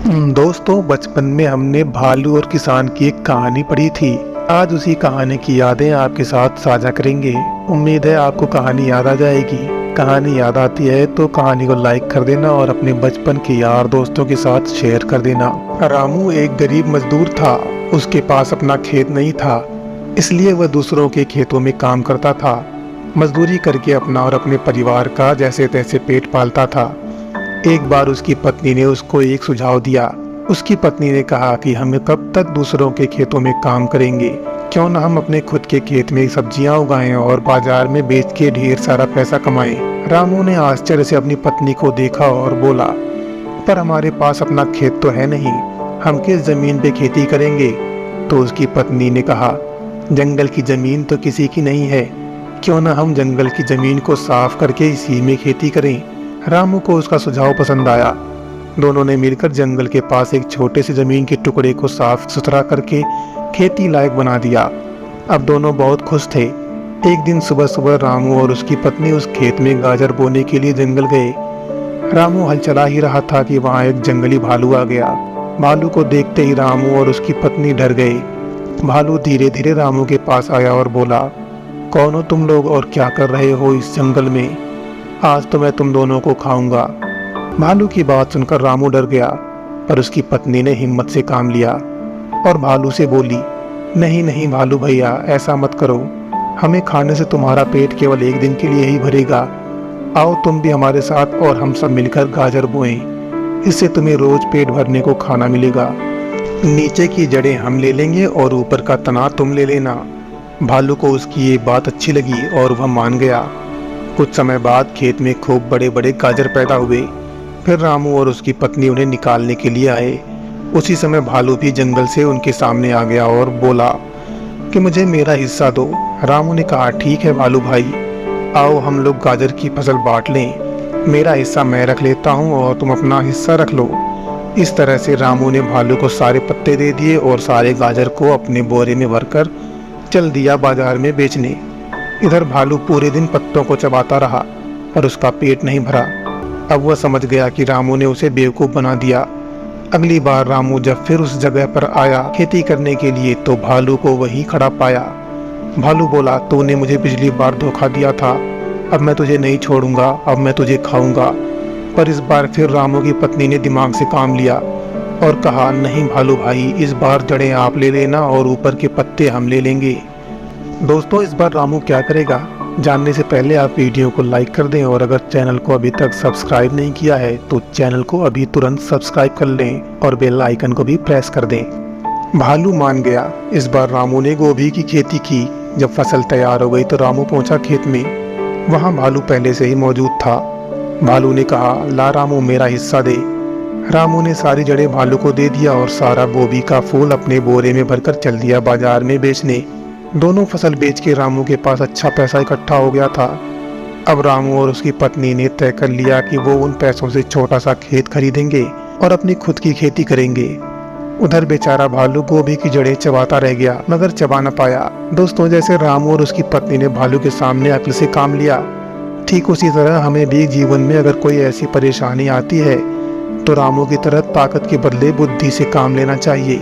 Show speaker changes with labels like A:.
A: दोस्तों, बचपन में हमने भालू और किसान की एक कहानी पढ़ी थी। आज उसी कहानी की यादें आपके साथ साझा करेंगे। उम्मीद है आपको कहानी याद आ जाएगी। कहानी याद आती है तो कहानी को लाइक कर देना और अपने बचपन के यार दोस्तों के साथ शेयर कर देना। रामू एक गरीब मजदूर था। उसके पास अपना खेत नहीं था, इसलिए वह दूसरों के खेतों में काम करता था। मजदूरी करके अपना और अपने परिवार का जैसे तैसे पेट पालता था। एक बार उसकी पत्नी ने उसको एक सुझाव दिया। उसकी पत्नी ने कहा कि हम कब तक दूसरों के खेतों में काम करेंगे, क्यों ना हम अपने खुद के खेत में सब्जियां उगाएं और बाजार में बेच के ढेर सारा पैसा कमाएं। रामू ने आश्चर्य से अपनी पत्नी को देखा और बोला, पर हमारे पास अपना खेत तो है नहीं, हम किस जमीन पे खेती करेंगे? तो उसकी पत्नी ने कहा, जंगल की जमीन तो किसी की नहीं है, क्यों ना हम जंगल की जमीन को साफ करके इसी में खेती करें। रामू को उसका सुझाव पसंद आया। दोनों ने मिलकर जंगल के पास एक छोटे से जमीन के टुकड़े को साफ सुथरा करके खेती लायक बना दिया। अब दोनों बहुत खुश थे। एक दिन सुबह सुबह रामू और उसकी पत्नी उस खेत में गाजर बोने के लिए जंगल गए। रामू हल चला ही रहा था कि वहां एक जंगली भालू आ गया। भालू को देखते ही रामू और उसकी पत्नी डर गए। भालू धीरे धीरे रामू के पास आया और बोला, कौन हो तुम लोग और क्या कर रहे हो इस जंगल में? आज तो मैं तुम दोनों को खाऊंगा। भालू की बात सुनकर रामू डर गया, पर उसकी पत्नी ने हिम्मत से काम लिया और भालू से बोली, नहीं नहीं भालू भैया, ऐसा मत करो, हमें खाने से तुम्हारा पेट केवल एक दिन के लिए ही भरेगा। आओ तुम भी हमारे साथ और हम सब मिलकर गाजर बोएं, इससे तुम्हें रोज पेट भरने को खाना मिलेगा। नीचे की जड़ें हम ले लेंगे और ऊपर का तना तुम ले लेना। भालू को उसकी ये बात अच्छी लगी और वह मान गया। कुछ समय बाद खेत में खूब बड़े बड़े गाजर पैदा हुए। फिर रामू और उसकी पत्नी उन्हें निकालने के लिए आए। उसी समय भालू भी जंगल से उनके सामने आ गया और बोला कि मुझे मेरा हिस्सा दो। रामू ने कहा, ठीक है भालू भाई, आओ हम लोग गाजर की फसल बांट लें, मेरा हिस्सा मैं रख लेता हूँ और तुम अपना हिस्सा रख लो। इस तरह से रामू ने भालू को सारे पत्ते दे दिए और सारे गाजर को अपने बोरे में भरकर चल दिया बाजार में बेचने। इधर भालू पूरे दिन पत्तों को चबाता रहा, पर उसका पेट नहीं भरा। अब वह समझ गया कि रामू ने उसे बेवकूफ़ बना दिया। अगली बार रामू जब फिर उस जगह पर आया खेती करने के लिए तो भालू को वहीं खड़ा पाया। भालू बोला, तूने मुझे पिछली बार धोखा दिया था, अब मैं तुझे नहीं छोड़ूंगा, अब मैं तुझे खाऊंगा। पर इस बार फिर रामू की पत्नी ने दिमाग से काम लिया और कहा, नहीं भालू भाई, इस बार जड़ें आप ले लेना और ऊपर के पत्ते हम ले लेंगे। दोस्तों, इस बार रामू क्या करेगा, जानने से पहले आप वीडियो को लाइक कर दें और अगर चैनल को अभी तक सब्सक्राइब नहीं किया है तो चैनल को अभी तुरंत सब्सक्राइब कर लें और बेल आइकन को भी प्रेस कर दें। भालू मान गया। इस बार रामू ने गोभी की खेती की। जब फसल तैयार हो गई तो रामू पहुंचा खेत में। वहां भालू पहले से ही मौजूद था। भालू ने कहा, ला रामू, मेरा हिस्सा दे। रामू ने सारी जड़ें भालू को दे दिया और सारा गोभी का फूल अपने बोरे में भरकर चल दिया बाजार में बेचने। दोनों फसल बेच के रामू के पास अच्छा पैसा इकट्ठा हो गया था। अब रामू और उसकी पत्नी ने तय कर लिया कि वो उन पैसों से छोटा सा खेत खरीदेंगे और अपनी खुद की खेती करेंगे। उधर बेचारा भालू गोभी की जड़ें चबाता रह गया, मगर चबा न पाया। दोस्तों, जैसे रामू और उसकी पत्नी ने भालू के सामने अक्ल से काम लिया, ठीक उसी तरह हमें भी जीवन में अगर कोई ऐसी परेशानी आती है तो रामू की तरह ताकत के बदले बुद्धि से काम लेना चाहिए।